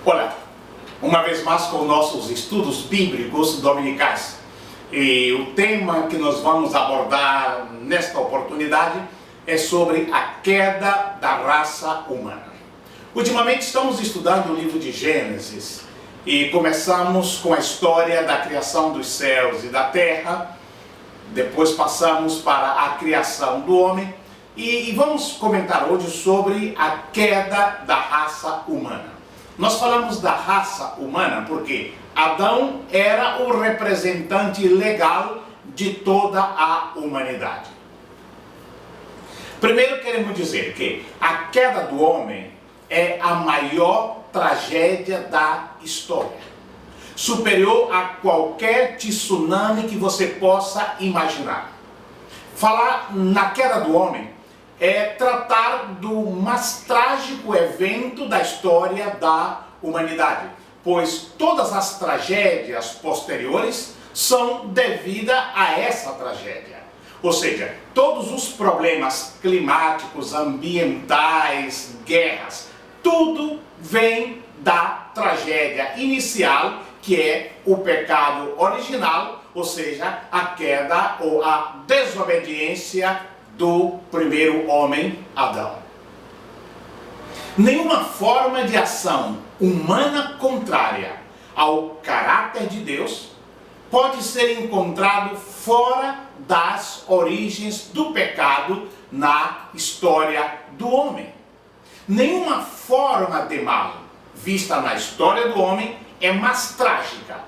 Olá, uma vez mais com nossos estudos bíblicos dominicais. E o tema que nós vamos abordar nesta oportunidade é sobre a queda da raça humana. Ultimamente estamos estudando o livro de Gênesis e começamos com a história da criação dos céus e da terra, depois passamos para a criação do homem e vamos comentar hoje sobre a queda da raça humana. Nós falamos da raça humana porque Adão era o representante legal de toda a humanidade. Primeiro queremos dizer que a queda do homem é a maior tragédia da história, superior a qualquer tsunami que você possa imaginar. Falar na queda do homem é tratar do mais trágico evento da história da humanidade, pois todas as tragédias posteriores são devidas a essa tragédia. Ou seja, todos os problemas climáticos, ambientais, guerras, tudo vem da tragédia inicial, que é o pecado original, ou seja, a queda ou a desobediência do primeiro homem, Adão. Nenhuma forma de ação humana contrária ao caráter de Deus pode ser encontrado fora das origens do pecado na história do homem. Nenhuma forma de mal vista na história do homem é mais trágica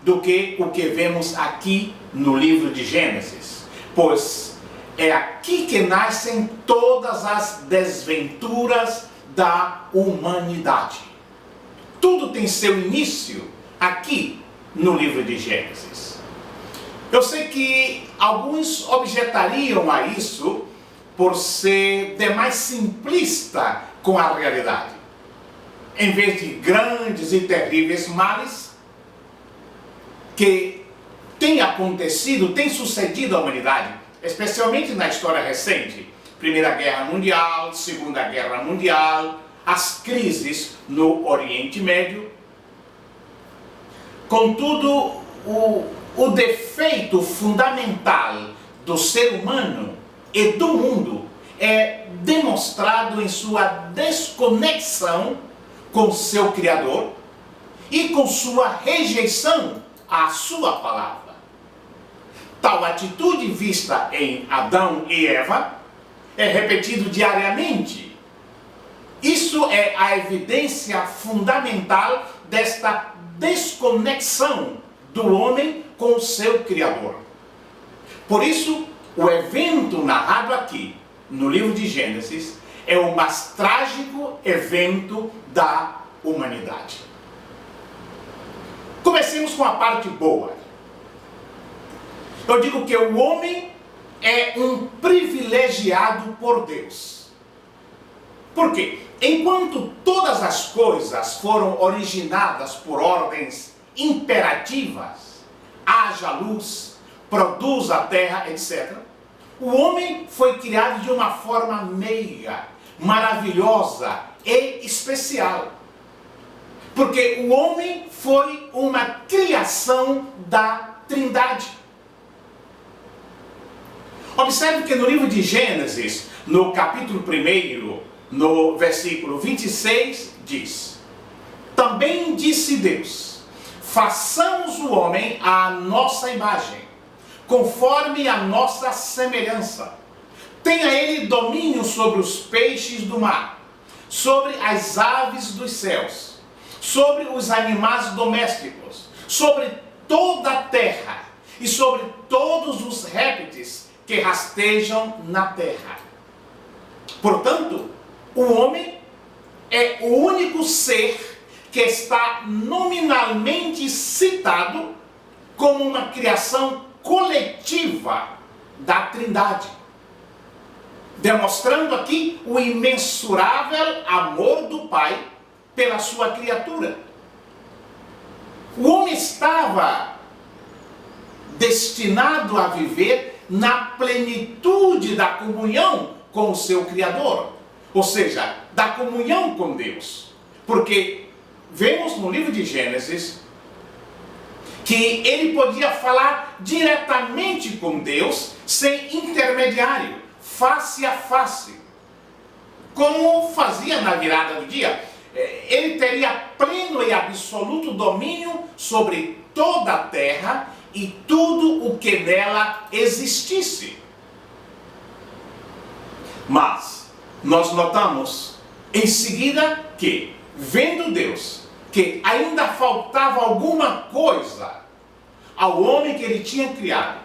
do que o que vemos aqui no livro de Gênesis, pois é aqui que nascem todas as desventuras da humanidade. Tudo tem seu início aqui no livro de Gênesis. Eu sei que alguns objetariam a isso por ser demais simplista com a realidade. Em vez de grandes e terríveis males que têm acontecido, têm sucedido à humanidade, especialmente na história recente, Primeira Guerra Mundial, Segunda Guerra Mundial, as crises no Oriente Médio. Contudo, o defeito fundamental do ser humano e do mundo é demonstrado em sua desconexão com seu Criador e com sua rejeição à sua palavra. Tal atitude vista em Adão e Eva é repetido diariamente. Isso é a evidência fundamental desta desconexão do homem com o seu Criador. Por isso, o evento narrado aqui no livro de Gênesis é o mais trágico evento da humanidade. Comecemos com a parte boa. Eu digo que o homem é um privilegiado por Deus. Por quê? Enquanto todas as coisas foram originadas por ordens imperativas, haja luz, produza a terra, etc., o homem foi criado de uma forma meiga, maravilhosa e especial. Porque o homem foi uma criação da Trindade. Observe que no livro de Gênesis, no capítulo 1, no versículo 26, diz: Também disse Deus, façamos o homem à nossa imagem, conforme a nossa semelhança. Tenha ele domínio sobre os peixes do mar, sobre as aves dos céus, sobre os animais domésticos, sobre toda a terra e sobre todos os répteis que rastejam na terra. Portanto, o homem é o único ser que está nominalmente citado como uma criação coletiva da Trindade, demonstrando aqui o imensurável amor do Pai pela sua criatura. O homem estava destinado a viver na plenitude da comunhão com o seu Criador, ou seja, da comunhão com Deus, porque vemos no livro de Gênesis que ele podia falar diretamente com Deus, sem intermediário, face a face, como fazia na virada do dia. Ele teria pleno e absoluto domínio sobre toda a terra e tudo o que nela existisse. Mas nós notamos em seguida que, vendo Deus, que ainda faltava alguma coisa ao homem que ele tinha criado,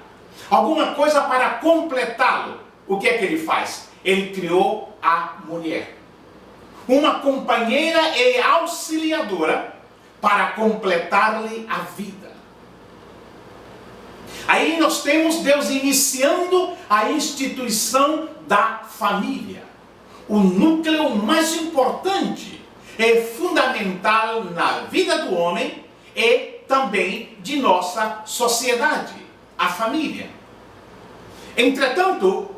alguma coisa para completá-lo, o que é que ele faz? Ele criou a mulher, uma companheira e auxiliadora para completar-lhe a vida. Aí nós temos Deus iniciando a instituição da família, o núcleo mais importante e fundamental na vida do homem e também de nossa sociedade, a família. Entretanto,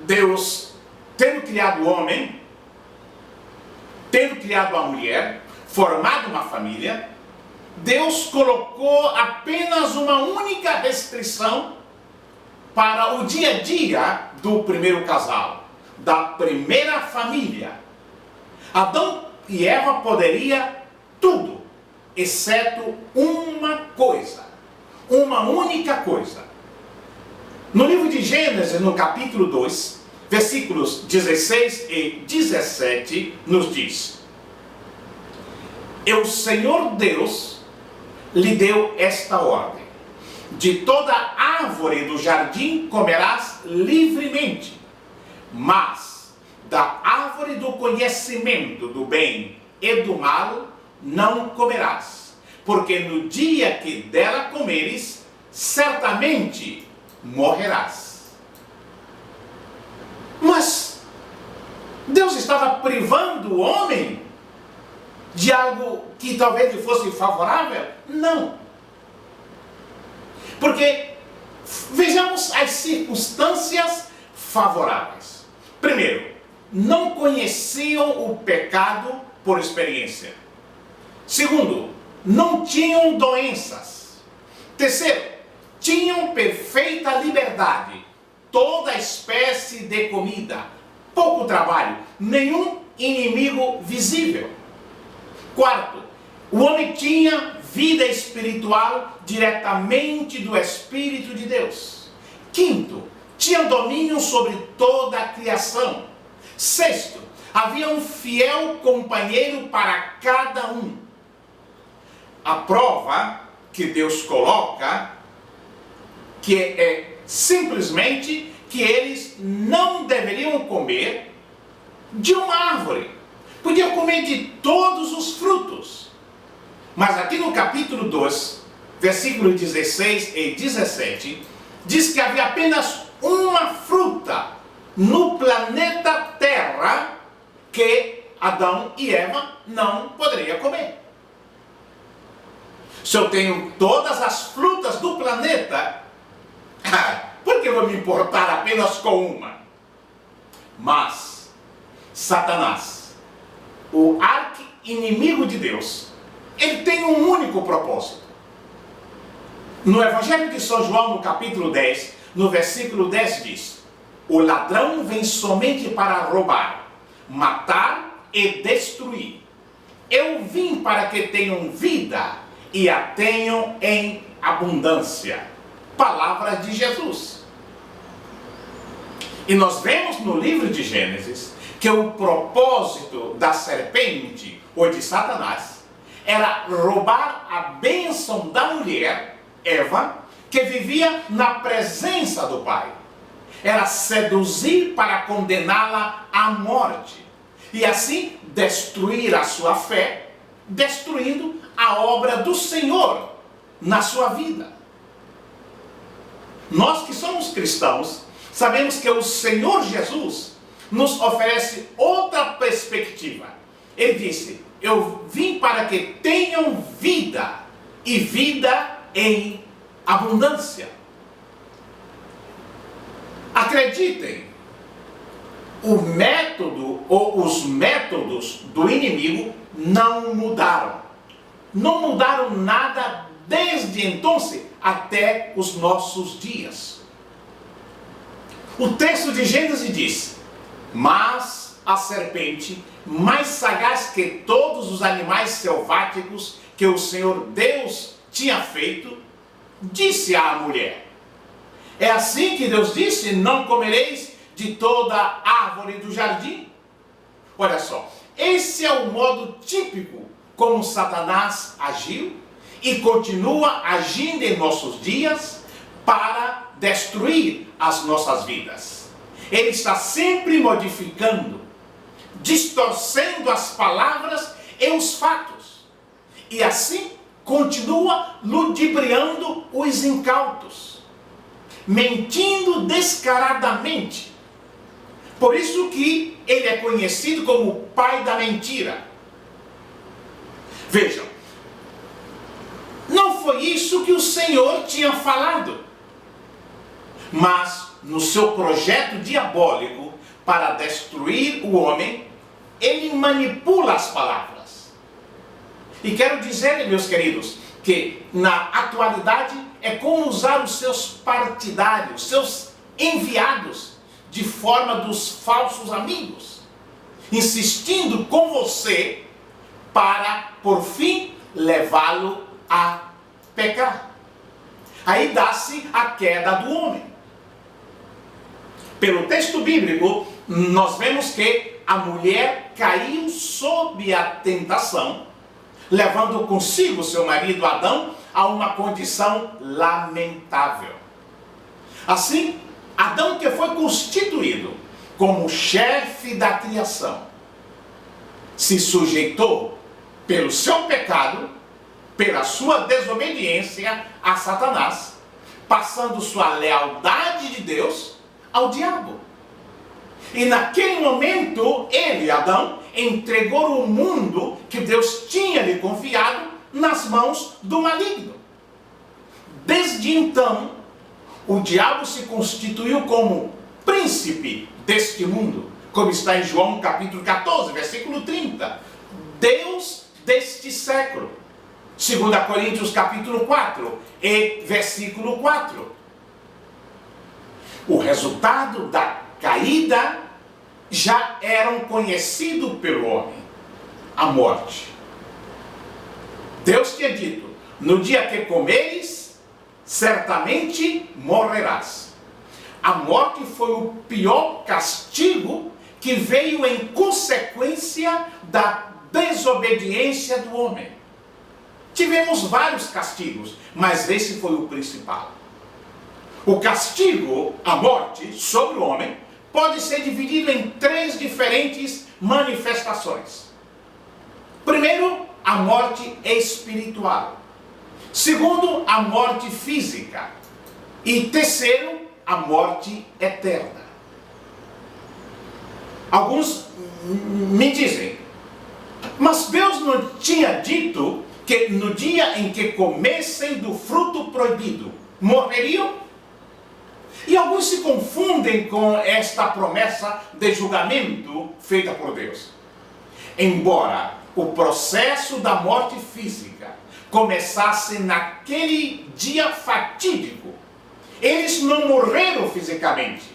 Deus, tendo criado o homem, tendo criado a mulher, formado uma família, Deus colocou apenas uma única restrição para o dia a dia do primeiro casal, da primeira família. Adão e Eva poderiam tudo, exceto uma coisa, uma única coisa. No livro de Gênesis, no capítulo 2, versículos 16 e 17, nos diz: E o Senhor Deus lhe deu esta ordem: de toda árvore do jardim comerás livremente, mas da árvore do conhecimento do bem e do mal não comerás, porque no dia que dela comeres, certamente morrerás. Mas Deus estava privando o homem de algo que talvez lhe fosse favorável? Não. Porque vejamos as circunstâncias favoráveis. Primeiro, não conheciam o pecado por experiência. Segundo, não tinham doenças. Terceiro, tinham perfeita liberdade, toda espécie de comida, pouco trabalho, nenhum inimigo visível. Quarto, o homem tinha vida espiritual diretamente do Espírito de Deus. Quinto, tinha domínio sobre toda a criação. Sexto, havia um fiel companheiro para cada um. A prova que Deus coloca que é simplesmente que eles não deveriam comer de uma árvore. Podiam comer de todos os frutos. Mas aqui no capítulo 2, versículos 16 e 17, diz que havia apenas uma fruta no planeta Terra que Adão e Eva não poderiam comer. Se eu tenho todas as frutas do planeta, por que eu vou me importar apenas com uma? Mas Satanás, o arqui-inimigo de Deus, ele tem um único propósito. No Evangelho de São João, no capítulo 10, no versículo 10 diz: o ladrão vem somente para roubar, matar e destruir. Eu vim para que tenham vida e a tenham em abundância. Palavras de Jesus. E nós vemos no livro de Gênesis que o propósito da serpente ou de Satanás era roubar a bênção da mulher, Eva, que vivia na presença do Pai. Era seduzir para condená-la à morte e assim destruir a sua fé, destruindo a obra do Senhor na sua vida. Nós que somos cristãos, sabemos que o Senhor Jesus nos oferece outra perspectiva. Ele disse: eu vim para que tenham vida, e vida em abundância. Acreditem, o método ou os métodos do inimigo não mudaram. não mudaram nada desde então até os nossos dias. O texto de Gênesis diz: mas a serpente, mais sagaz que todos os animais selváticos que o Senhor Deus tinha feito, disse à mulher. É assim que Deus disse: não comereis de toda árvore do jardim? Olha só, esse é o modo típico como Satanás agiu e continua agindo em nossos dias para destruir as nossas vidas. Ele está sempre modificando, distorcendo as palavras e os fatos. E assim continua ludibriando os incautos, mentindo descaradamente. Por isso que ele é conhecido como o pai da mentira. Vejam, não foi isso que o Senhor tinha falado. Mas no seu projeto diabólico para destruir o homem, ele manipula as palavras. E quero dizer, meus queridos, que na atualidade é como usar os seus partidários, seus enviados, de forma dos falsos amigos, insistindo com você para, por fim, levá-lo a pecar. Aí dá-se a queda do homem. Pelo texto bíblico, nós vemos que a mulher caiu sob a tentação, levando consigo seu marido Adão a uma condição lamentável. Assim, Adão, que foi constituído como chefe da criação, se sujeitou pelo seu pecado, pela sua desobediência a Satanás, passando sua lealdade de Deus ao diabo. E naquele momento, ele, Adão, entregou o mundo que Deus tinha lhe confiado nas mãos do maligno. Desde então, o diabo se constituiu como príncipe deste mundo, como está em João capítulo 14, versículo 30. Deus deste século. 2 Coríntios capítulo 4 e versículo 4. O resultado da caída já era conhecido pelo homem: a morte. Deus tinha dito: no dia que comeres, certamente morrerás. A morte foi o pior castigo que veio em consequência da desobediência do homem. Tivemos vários castigos, mas esse foi o principal. O castigo, a morte, sobre o homem, pode ser dividido em 3 diferentes manifestações. Primeiro, a morte espiritual. Segundo, a morte física. E terceiro, a morte eterna. Alguns me dizem: mas Deus não tinha dito que no dia em que comessem do fruto proibido, morreriam? E alguns se confundem com esta promessa de julgamento feita por Deus. Embora o processo da morte física começasse naquele dia fatídico, eles não morreram fisicamente.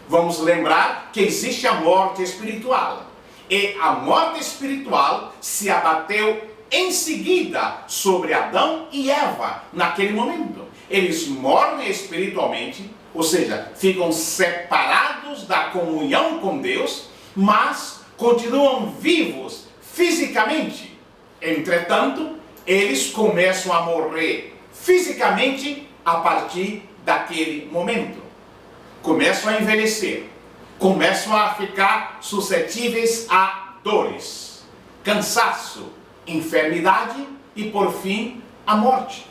Vamos lembrar que existe a morte espiritual. E a morte espiritual se abateu em seguida sobre Adão e Eva naquele momento. Eles morrem espiritualmente, ou seja, ficam separados da comunhão com Deus, mas continuam vivos fisicamente. Entretanto, eles começam a morrer fisicamente a partir daquele momento. Começam a envelhecer, começam a ficar suscetíveis a dores, cansaço, enfermidade e, por fim, a morte.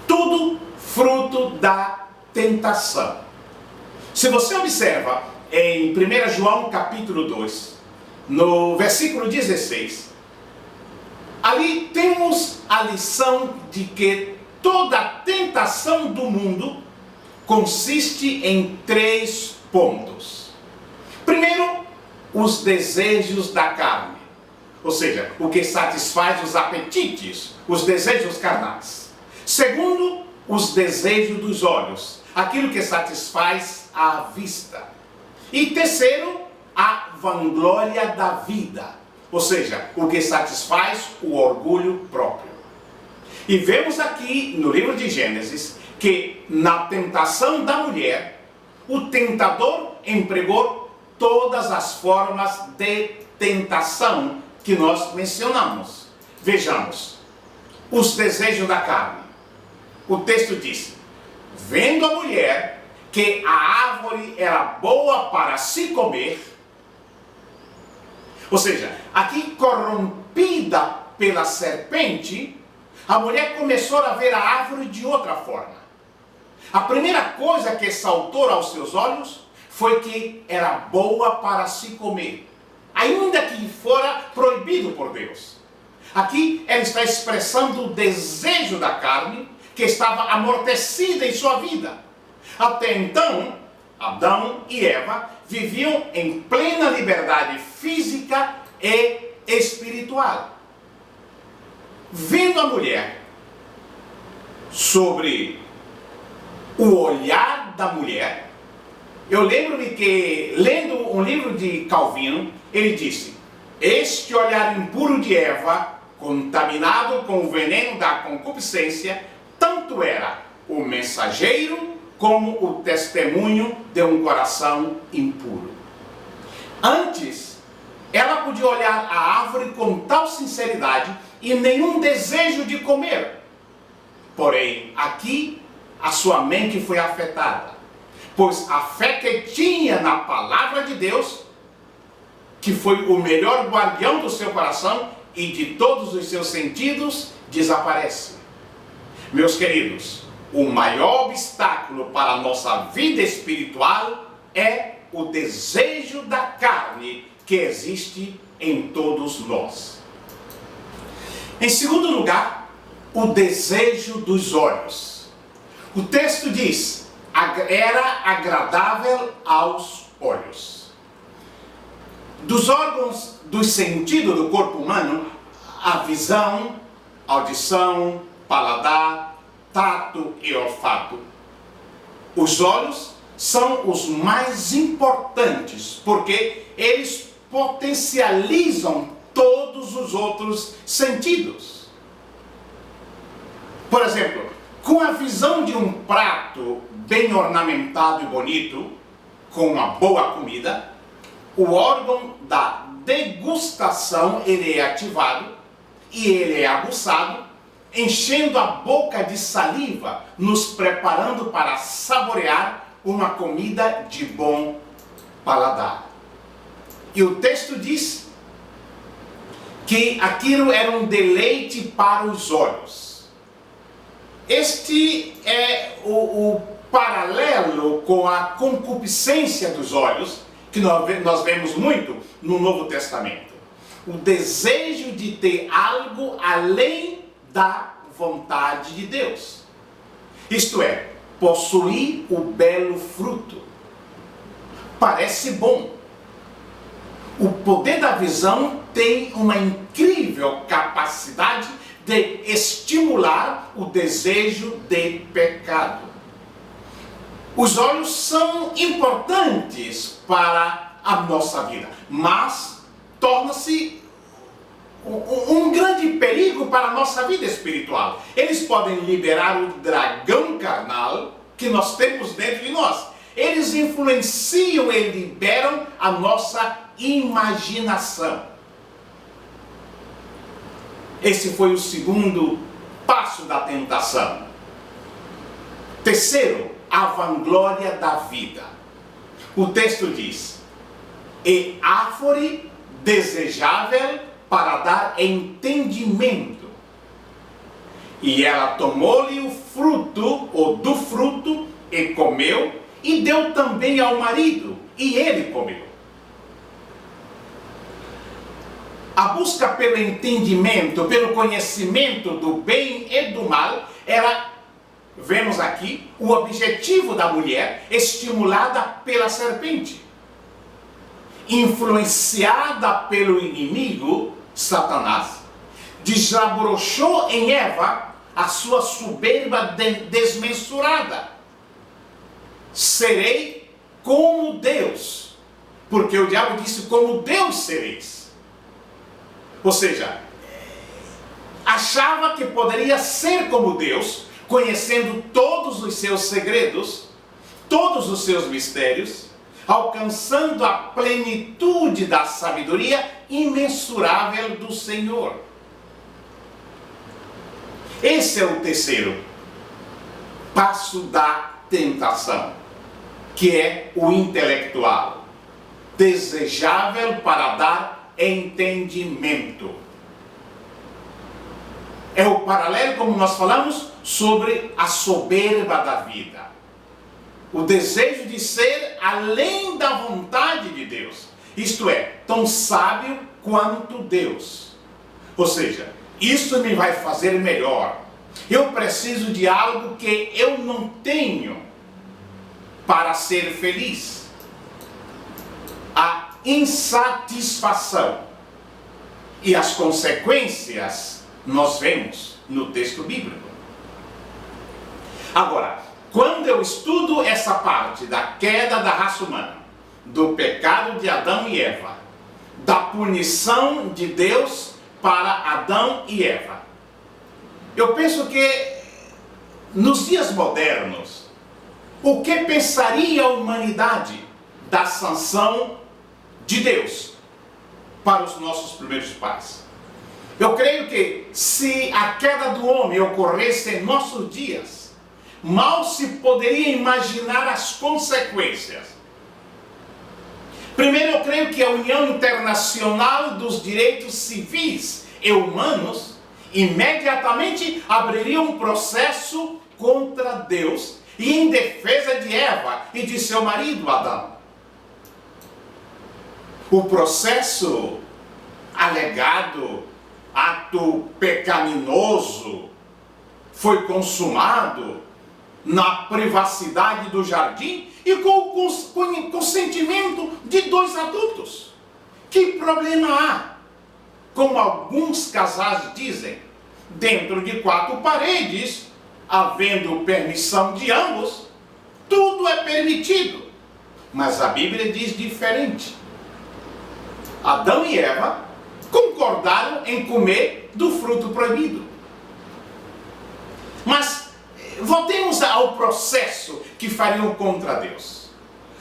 Tudo fruto da tentação. Se você observa em 1 João capítulo 2, no versículo 16, ali temos a lição de que toda a tentação do mundo consiste em 3 pontos. Primeiro, os desejos da carne. ou seja, o que satisfaz os apetites, os desejos carnais. Segundo, os desejos dos olhos, aquilo que satisfaz a vista. E terceiro, a vanglória da vida, ou seja, o que satisfaz o orgulho próprio. E vemos aqui no livro de Gênesis que na tentação da mulher, o tentador empregou todas as formas de tentação que nós mencionamos. Vejamos, os desejos da carne. O texto diz: vendo a mulher que a árvore era boa para se comer, ou seja, aqui corrompida pela serpente, a mulher começou a ver a árvore de outra forma. A primeira coisa que saltou aos seus olhos foi que era boa para se comer, ainda que fora proibido por Deus. Aqui ela está expressando o desejo da carne que estava amortecida em sua vida. Até então, Adão e Eva viviam em plena liberdade física e espiritual. Vendo a mulher, sobre o olhar da mulher, eu lembro-me que, lendo um livro de Calvino, ele disse: este olhar impuro de Eva, contaminado com o veneno da concupiscência, tanto era o mensageiro como o testemunho de um coração impuro. Antes, ela podia olhar a árvore com tal sinceridade e nenhum desejo de comer. Porém, aqui a sua mente foi afetada, pois a fé que tinha na palavra de Deus, que foi o melhor guardião do seu coração e de todos os seus sentidos, desaparece. Meus queridos, o maior obstáculo para a nossa vida espiritual é o desejo da carne que existe em todos nós. Em segundo lugar, o desejo dos olhos. O texto diz: era agradável aos olhos. Dos órgãos dos sentidos do corpo humano, a visão, audição, paladar, tato e olfato. Os olhos são os mais importantes, porque eles potencializam todos os outros sentidos. Por exemplo, com a visão de um prato bem ornamentado e bonito, com uma boa comida, o órgão da degustação ele é ativado e ele é aguçado, enchendo a boca de saliva, nos preparando para saborear uma comida de bom paladar. E o texto diz que aquilo era um deleite para os olhos. Este é o paralelo com a concupiscência dos olhos, que nós vemos muito no Novo Testamento. O desejo de ter algo além da vontade de Deus. Isto é, possuir o belo fruto. Parece bom. O poder da visão tem uma incrível capacidade de estimular o desejo de pecado. Os olhos são importantes para a nossa vida, mas torna-se um grande perigo para a nossa vida espiritual. Eles podem liberar o dragão carnal que nós temos dentro de nós. Eles influenciam e liberam a nossa imaginação. Esse foi o segundo passo da tentação. Terceiro, a vanglória da vida. O texto diz: e árvore desejável para dar entendimento. E ela tomou-lhe o fruto, ou do fruto, e comeu, e deu também ao marido, e ele comeu. A busca pelo entendimento, pelo conhecimento do bem e do mal, era, vemos aqui, o objetivo da mulher, estimulada pela serpente. Influenciada pelo inimigo, Satanás, desabrochou em Eva a sua soberba desmensurada. Serei como Deus, porque o diabo disse: como Deus sereis. Ou seja, achava que poderia ser como Deus, conhecendo todos os seus segredos, todos os seus mistérios, alcançando a plenitude da sabedoria imensurável do Senhor. Esse é o terceiro passo da tentação, que é o intelectual, desejável para dar entendimento. É o paralelo, como nós falamos, sobre a soberba da vida. O desejo de ser além da vontade de Deus. Isto é, tão sábio quanto Deus. Ou seja, isso me vai fazer melhor. Eu preciso de algo que eu não tenho para ser feliz. A insatisfação e as consequências nós vemos no texto bíblico. Agora, quando eu estudo essa parte da queda da raça humana, do pecado de Adão e Eva, da punição de Deus para Adão e Eva, eu penso que nos dias modernos, o que pensaria a humanidade da sanção de Deus para os nossos primeiros pais? Eu creio que se a queda do homem ocorresse em nossos dias, mal se poderia imaginar as consequências. Primeiro, eu creio que a União Internacional dos Direitos Civis e Humanos imediatamente abriria um processo contra Deus e em defesa de Eva e de seu marido Adão. O processo alegado ato pecaminoso foi consumado na privacidade do jardim e com o consentimento de dois adultos. Que problema há? Como alguns casais dizem, dentro de quatro paredes, havendo permissão de ambos, tudo é permitido. Mas a Bíblia diz diferente. Adão e Eva concordaram em comer do fruto proibido. Mas voltemos ao processo que fariam contra Deus.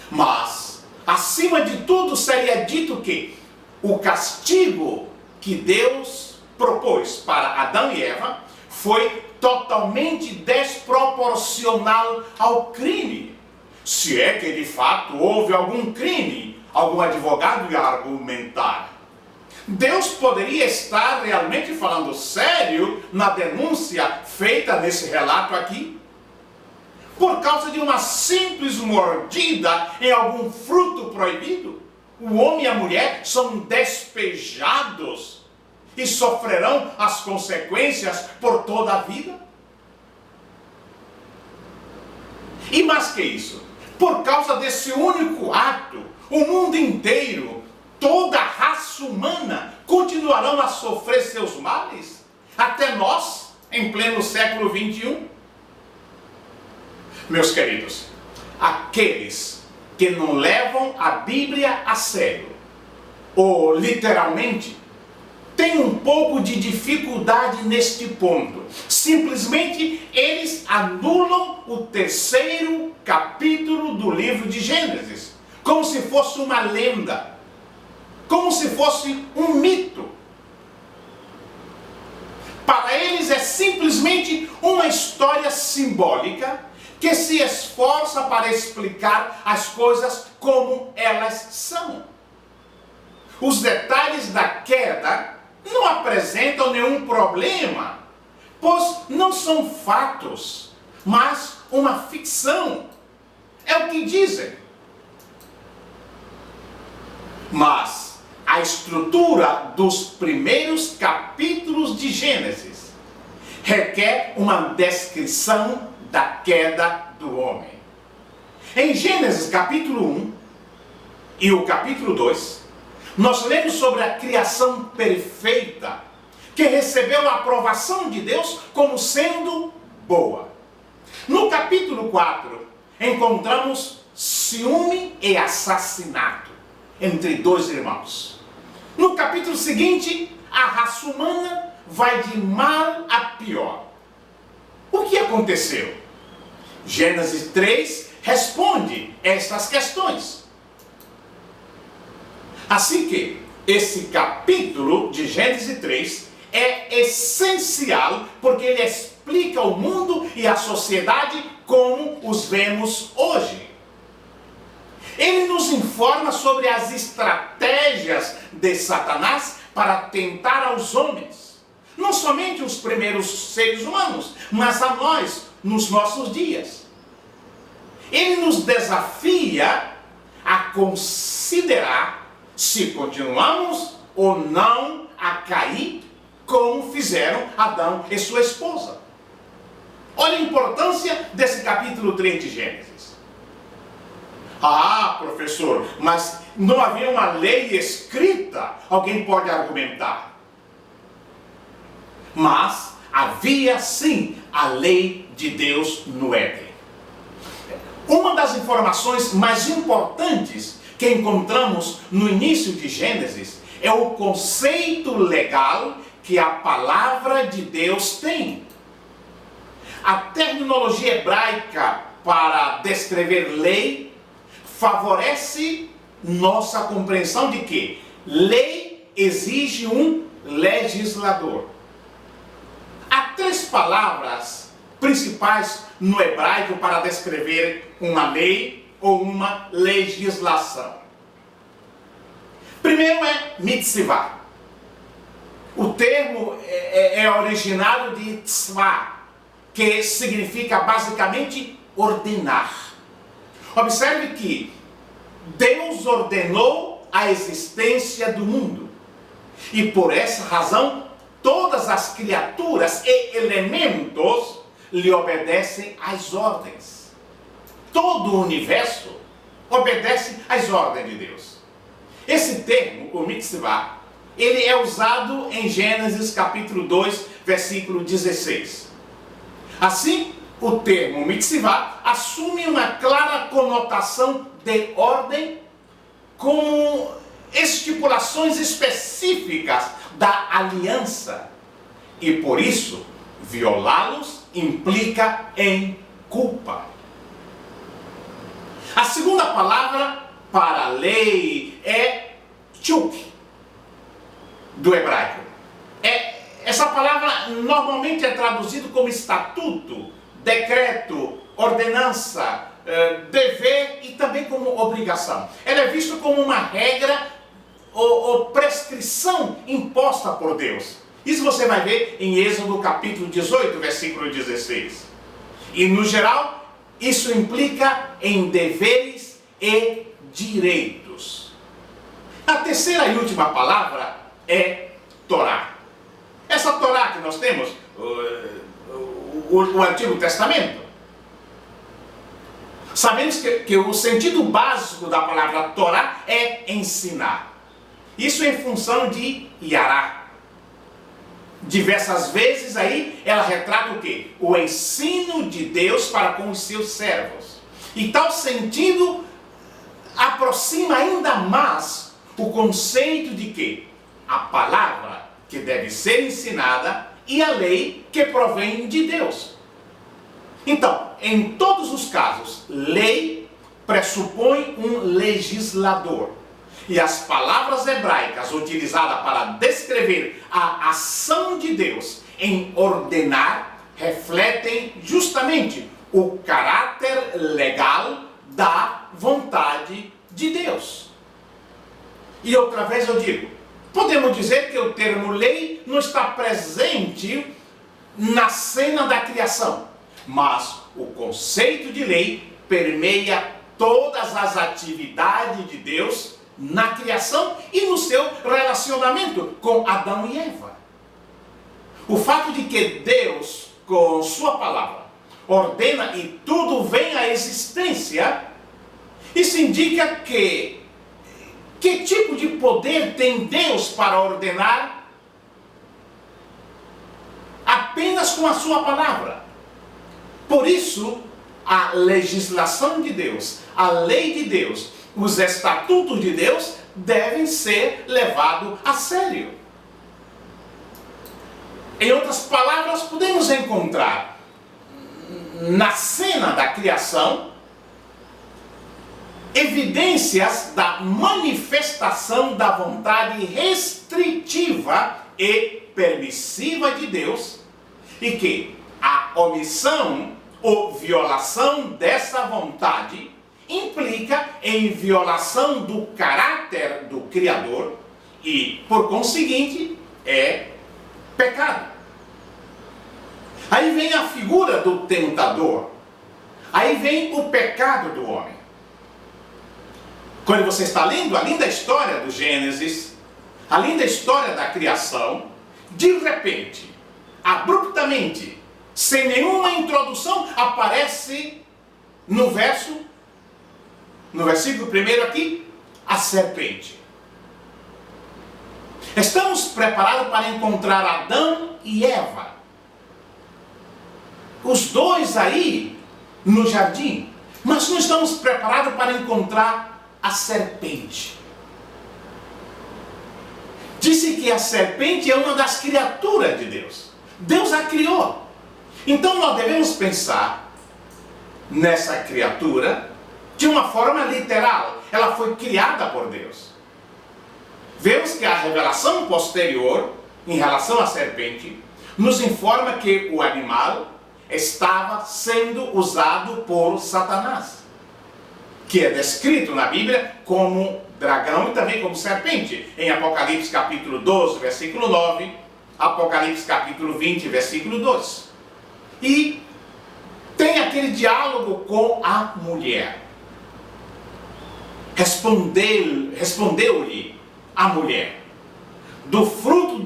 Mas, acima de tudo, seria dito que o castigo que Deus propôs para Adão e Eva foi totalmente desproporcional ao crime. Se é que de fato houve algum crime, algum advogado ia argumentar. Deus poderia estar realmente falando sério na denúncia feita nesse relato aqui? Por causa de uma simples mordida em algum fruto proibido, o homem e a mulher são despejados e sofrerão as consequências por toda a vida? E mais que isso, por causa desse único ato, o mundo inteiro, toda a raça humana continuarão a sofrer seus males? Até nós, em pleno século 21? Meus queridos, aqueles que não levam a Bíblia a sério, ou literalmente, têm um pouco de dificuldade neste ponto. Simplesmente eles anulam o terceiro capítulo do livro de Gênesis, como se fosse uma lenda, como se fosse um mito. Para eles é simplesmente uma história simbólica que se esforça para explicar as coisas como elas são. Os detalhes da queda não apresentam nenhum problema, pois não são fatos, mas uma ficção. É o que dizem. Mas a estrutura dos primeiros capítulos de Gênesis requer uma descrição da queda do homem. Em Gênesis capítulo 1 e o capítulo 2, nós lemos sobre a criação perfeita, que recebeu a aprovação de Deus como sendo boa. No capítulo 4, encontramos ciúme e assassinato entre dois irmãos. No capítulo seguinte, a raça humana vai de mal a pior. O que aconteceu? Gênesis 3 responde estas questões. Assim que esse capítulo de Gênesis 3 é essencial porque ele explica o mundo e a sociedade como os vemos hoje. Ele nos informa sobre as estratégias de Satanás para tentar aos homens, não somente os primeiros seres humanos, mas a nós nos nossos dias. Ele nos desafia a considerar se continuamos ou não a cair como fizeram Adão e sua esposa. Olha a importância desse capítulo 3 de Gênesis. Ah, professor, mas não havia uma lei escrita, alguém pode argumentar. Mas havia sim a lei de Deus no Éden. Uma das informações mais importantes que encontramos no início de Gênesis é o conceito legal que a palavra de Deus tem. A terminologia hebraica para descrever lei favorece nossa compreensão de que lei exige um legislador. Há três palavras principais no hebraico para descrever uma lei ou uma legislação. Primeiro é mitzvah. O termo é originário de tzvah, que significa basicamente ordenar. Observe que Deus ordenou a existência do mundo. E por essa razão, todas as criaturas e elementos lhe obedecem às ordens. Todo o universo obedece às ordens de Deus. Esse termo, o mitzvah, ele é usado em Gênesis capítulo 2, versículo 16. Assim, o termo mitzvah assume uma clara conotação de ordem com estipulações específicas da aliança. E por isso, violá-los implica em culpa. A segunda palavra para lei é tchuk, do hebraico. Essa palavra normalmente é traduzida como estatuto, decreto, ordenança, dever e também como obrigação. Ela é vista como uma regra ou prescrição imposta por Deus. Isso você vai ver em Êxodo capítulo 18, versículo 16. E no geral, isso implica em deveres e direitos. A terceira e última palavra é Torá. Essa Torá que nós temos, o Antigo Testamento, sabemos que o sentido básico da palavra Torá é ensinar. Isso em função de Yará. Diversas vezes aí ela retrata o quê? O ensino de Deus para com os seus servos. E tal sentido aproxima ainda mais o conceito de que a palavra que deve ser ensinada e a lei que provém de Deus. Então, em todos os casos, lei pressupõe um legislador. E as palavras hebraicas utilizadas para descrever a ação de Deus em ordenar refletem justamente o caráter legal da vontade de Deus. E outra vez eu digo, podemos dizer que o termo lei não está presente na cena da criação, mas o conceito de lei permeia todas as atividades de Deus na criação e no seu relacionamento com Adão e Eva. O fato de que Deus, com sua palavra, ordena e tudo vem à existência, isso indica que Que tipo de poder tem Deus para ordenar? Apenas com a sua palavra. Por isso, a legislação de Deus, a lei de Deus, os estatutos de Deus devem ser levados a sério. Em outras palavras, podemos encontrar na cena da criação evidências da manifestação da vontade restritiva e permissiva de Deus, e que a omissão ou violação dessa vontade implica em violação do caráter do Criador e, por conseguinte, é pecado. Aí vem a figura do tentador. Aí vem o pecado do homem. Quando você está lendo a linda história do Gênesis, a linda história da criação, de repente, abruptamente, sem nenhuma introdução, aparece no versículo primeiro aqui, a serpente. Estamos preparados para encontrar Adão e Eva. Os dois aí no jardim, mas não estamos preparados para encontrar a serpente. Disse que a serpente é uma das criaturas de Deus. Deus a criou. Então nós devemos pensar nessa criatura de uma forma literal. Ela foi criada por Deus. Vemos que a revelação posterior em relação à serpente nos informa que o animal estava sendo usado por Satanás, que é descrito na Bíblia como dragão e também como serpente, em Apocalipse capítulo 12, versículo 9, Apocalipse capítulo 20, versículo 2. E tem aquele diálogo com a mulher. Respondeu-lhe a mulher: do fruto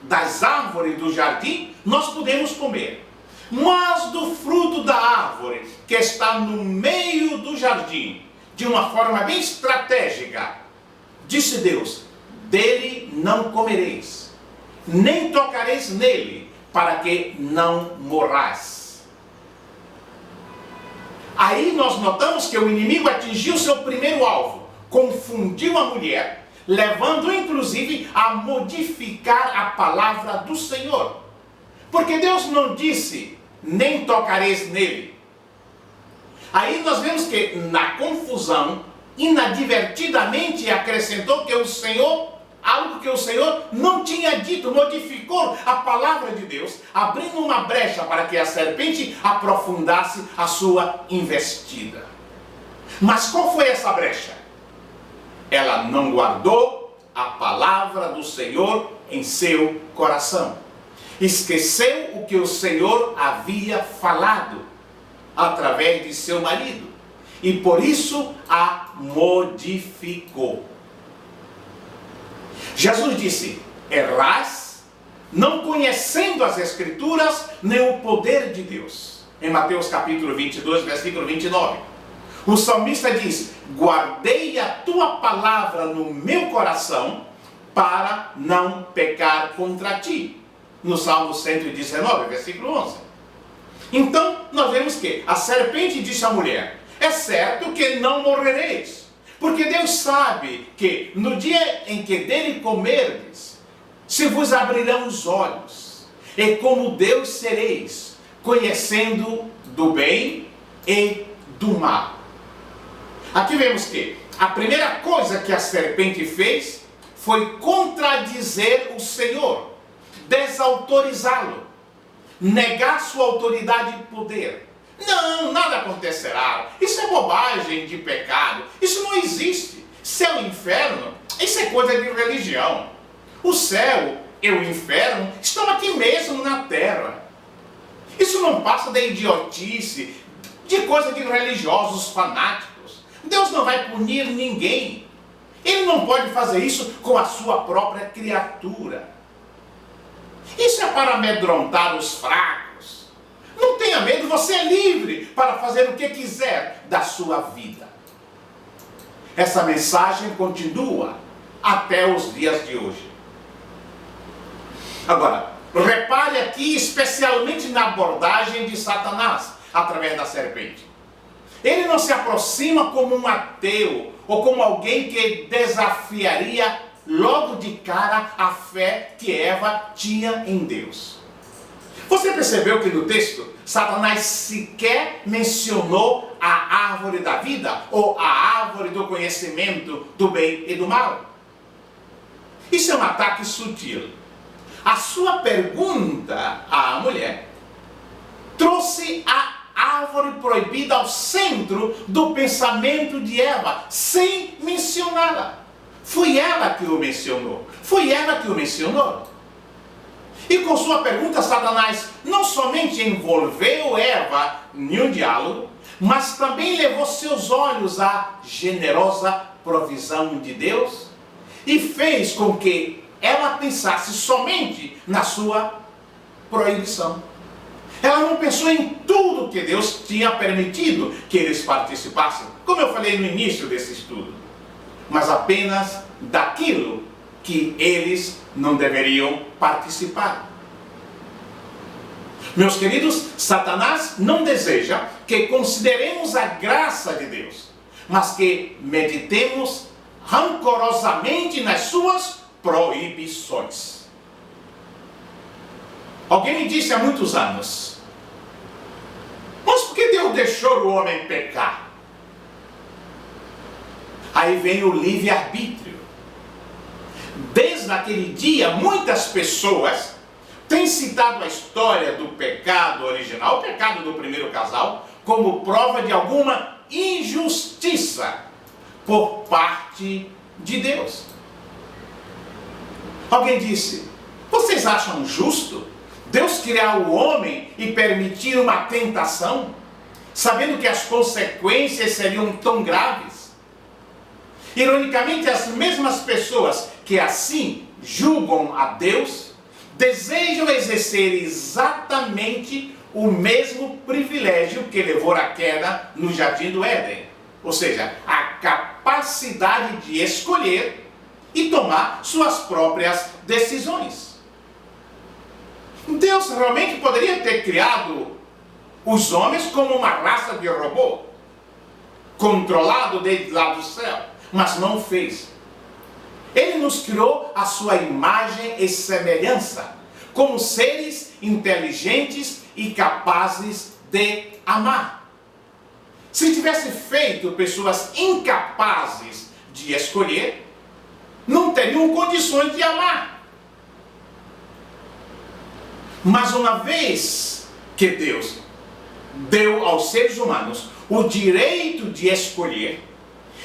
das árvores do jardim nós podemos comer, mas do fruto da árvore que está no meio do jardim, de uma forma bem estratégica, disse Deus: dele não comereis, nem tocareis nele, para que não morrais. Aí nós notamos que o inimigo atingiu seu primeiro alvo, confundiu a mulher, levando inclusive a modificar a palavra do Senhor. Porque Deus não disse: nem tocareis nele. Aí nós vemos que na confusão, inadvertidamente acrescentou que o Senhor, algo que o Senhor não tinha dito, modificou a palavra de Deus, abrindo uma brecha para que a serpente aprofundasse a sua investida. Mas qual foi essa brecha? Ela não guardou a palavra do Senhor em seu coração. Esqueceu o que o Senhor havia falado através de seu marido, e por isso a modificou. Jesus disse: errais, não conhecendo as Escrituras, nem o poder de Deus. Em Mateus capítulo 22, versículo 29. O salmista diz: guardei a tua palavra no meu coração, para não pecar contra ti. No Salmo 119, versículo 11. Então, nós vemos que a serpente disse à mulher: é certo que não morrereis, porque Deus sabe que no dia em que dele comerdes, se vos abrirão os olhos, e como Deus sereis, conhecendo do bem e do mal. Aqui vemos que a primeira coisa que a serpente fez foi contradizer o Senhor, desautorizá-lo, negar sua autoridade e poder. Não, nada acontecerá. Isso é bobagem de pecado. Isso não existe. Céu e inferno, isso é coisa de religião. O céu e o inferno estão aqui mesmo na terra. Isso não passa da idiotice, de coisa de religiosos fanáticos. Deus não vai punir ninguém. Ele não pode fazer isso com a sua própria criatura. Isso é para amedrontar os fracos. Não tenha medo, você é livre para fazer o que quiser da sua vida. Essa mensagem continua até os dias de hoje. Agora, repare aqui especialmente na abordagem de Satanás através da serpente. Ele não se aproxima como um ateu ou como alguém que desafiaria logo de cara a fé que Eva tinha em Deus. Você percebeu que no texto Satanás sequer mencionou a árvore da vida ou a árvore do conhecimento do bem e do mal? Isso é um ataque sutil. A sua pergunta à mulher trouxe a árvore proibida ao centro do pensamento de Eva, sem mencioná-la. Foi ela que o mencionou. Foi ela que o mencionou. E com sua pergunta, Satanás não somente envolveu Eva em um diálogo, mas também levou seus olhos à generosa provisão de Deus e fez com que ela pensasse somente na sua proibição. Ela não pensou em tudo que Deus tinha permitido que eles participassem, como eu falei no início desse estudo, mas apenas daquilo que eles não deveriam participar. Meus queridos, Satanás não deseja que consideremos a graça de Deus, mas que meditemos rancorosamente nas suas proibições. Alguém me disse há muitos anos: mas por que Deus deixou o homem pecar? Aí vem o livre-arbítrio. Desde aquele dia, muitas pessoas têm citado a história do pecado original, o pecado do primeiro casal, como prova de alguma injustiça por parte de Deus. Alguém disse: vocês acham justo Deus criar o homem e permitir uma tentação, sabendo que as consequências seriam tão graves? Ironicamente, as mesmas pessoas que assim julgam a Deus, desejam exercer exatamente o mesmo privilégio que levou à queda no Jardim do Éden. Ou seja, a capacidade de escolher e tomar suas próprias decisões. Deus realmente poderia ter criado os homens como uma raça de robô, controlado desde lá do céu, mas não fez. Ele nos criou à sua imagem e semelhança, como seres inteligentes e capazes de amar. Se tivesse feito pessoas incapazes de escolher, não teriam condições de amar. Mas uma vez que Deus deu aos seres humanos o direito de escolher,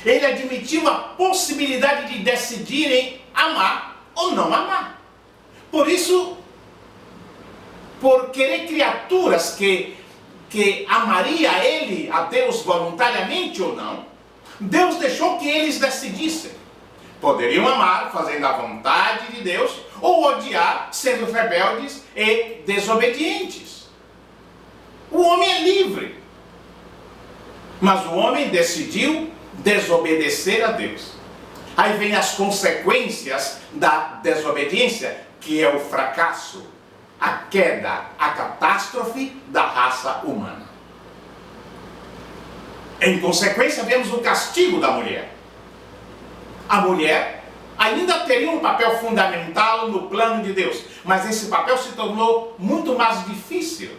Ele admitiu a possibilidade de decidirem amar ou não amar. Por isso, por querer criaturas que amaria a Ele, a Deus voluntariamente ou não, Deus deixou que eles decidissem. Poderiam amar fazendo a vontade de Deus ou odiar sendo rebeldes e desobedientes. O homem é livre. Mas o homem decidiu desobedecer a Deus. Aí vem as consequências da desobediência, que é o fracasso, a queda, a catástrofe da raça humana. Em consequência, vemos o castigo da mulher. A mulher ainda teria um papel fundamental no plano de Deus, mas esse papel se tornou muito mais difícil.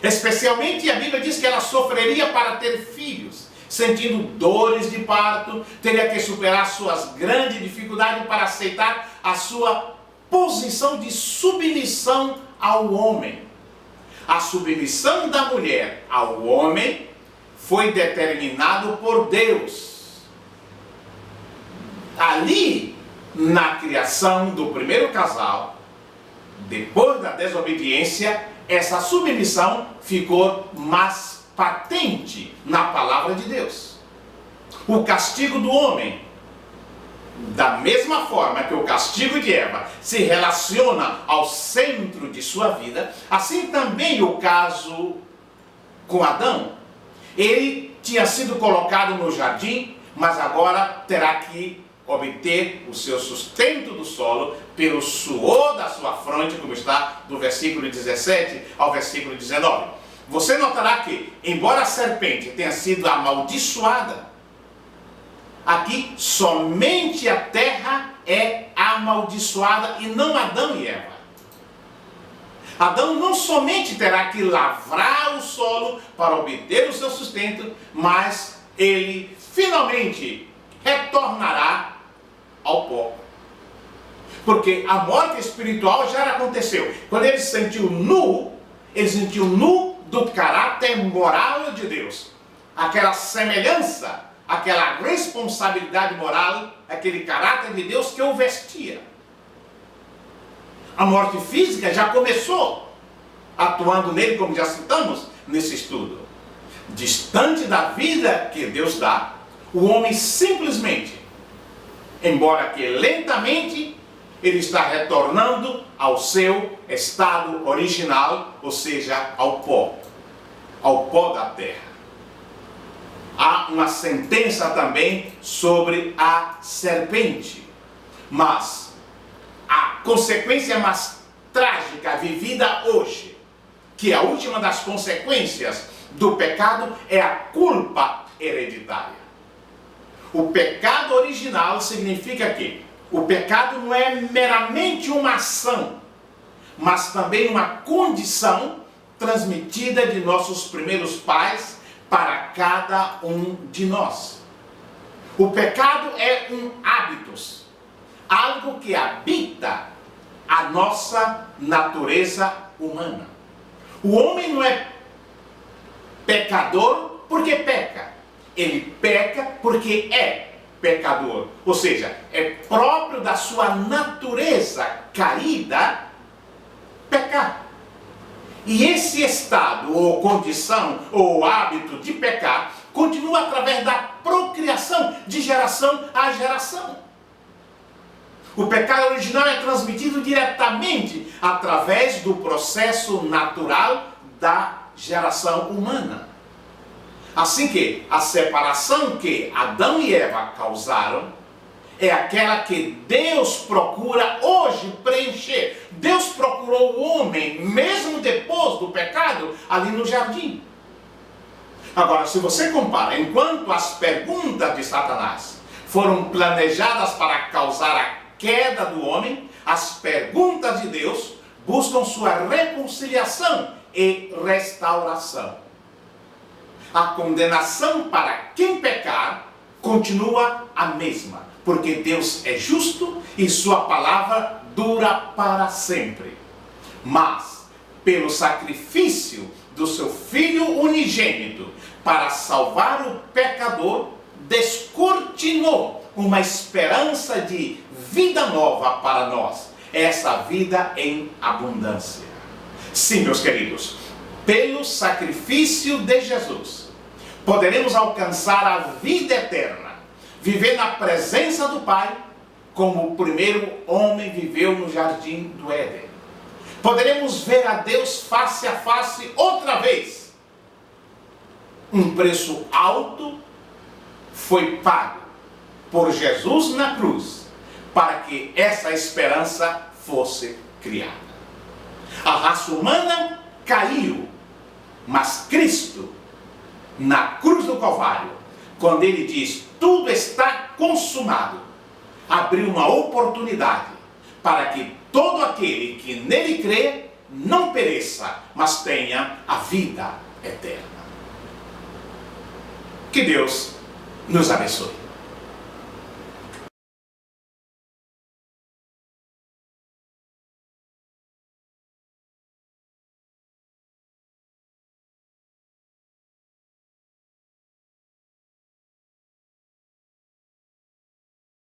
Especialmente a Bíblia diz que ela sofreria para ter filhos, sentindo dores de parto, teria que superar suas grandes dificuldades para aceitar a sua posição de submissão ao homem. A submissão da mulher ao homem foi determinado por Deus. Ali, na criação do primeiro casal, depois da desobediência, essa submissão ficou mais patente na palavra de Deus. O castigo do homem, da mesma forma que o castigo de Eva se relaciona ao centro de sua vida, assim também o caso com Adão. Ele tinha sido colocado no jardim mas agora terá que obter o seu sustento do solo pelo suor da sua fronte, como está do versículo 17 ao versículo 19. Você notará que, embora a serpente tenha sido amaldiçoada, aqui somente a terra é amaldiçoada e não Adão e Eva. Adão não somente terá que lavrar o solo para obter o seu sustento, mas ele finalmente retornará ao pó. Porque a morte espiritual já aconteceu. Quando ele se sentiu nu do caráter moral de Deus. Aquela semelhança, aquela responsabilidade moral, aquele caráter de Deus que o vestia. A morte física já começou, atuando nele, como já citamos nesse estudo. Distante da vida que Deus dá, o homem simplesmente, embora que lentamente, ele está retornando ao seu estado original, ou seja, ao pó da terra. Há uma sentença também sobre a serpente, mas a consequência mais trágica vivida hoje, que é a última das consequências do pecado, é a culpa hereditária. O pecado original significa que o pecado não é meramente uma ação, mas também uma condição transmitida de nossos primeiros pais para cada um de nós. O pecado é um hábitos, algo que habita a nossa natureza humana. O homem não é pecador porque peca. Ele peca porque é pecador. Ou seja, é próprio da sua natureza caída pecar. E esse estado, ou condição, ou hábito de pecar, continua através da procriação, de geração a geração. O pecado original é transmitido diretamente através do processo natural da geração humana. Assim que a separação que Adão e Eva causaram é aquela que Deus procura hoje preencher. Deus procurou o homem, mesmo depois do pecado, ali no jardim. Agora, se você compara, enquanto as perguntas de Satanás foram planejadas para causar a queda do homem, as perguntas de Deus buscam sua reconciliação e restauração. A condenação para quem pecar continua a mesma, porque Deus é justo e sua palavra dura para sempre. Mas, pelo sacrifício do seu Filho unigênito para salvar o pecador, descortinou uma esperança de vida nova para nós, essa vida em abundância. Sim, meus queridos, pelo sacrifício de Jesus, poderemos alcançar a vida eterna, viver na presença do Pai, como o primeiro homem viveu no jardim do Éden. Poderemos ver a Deus face a face outra vez. Um preço alto foi pago por Jesus na cruz, para que essa esperança fosse criada. A raça humana caiu, mas Cristo, na cruz do Calvário, quando ele diz, tudo está consumado, abriu uma oportunidade para que todo aquele que nele crê não pereça, mas tenha a vida eterna. Que Deus nos abençoe.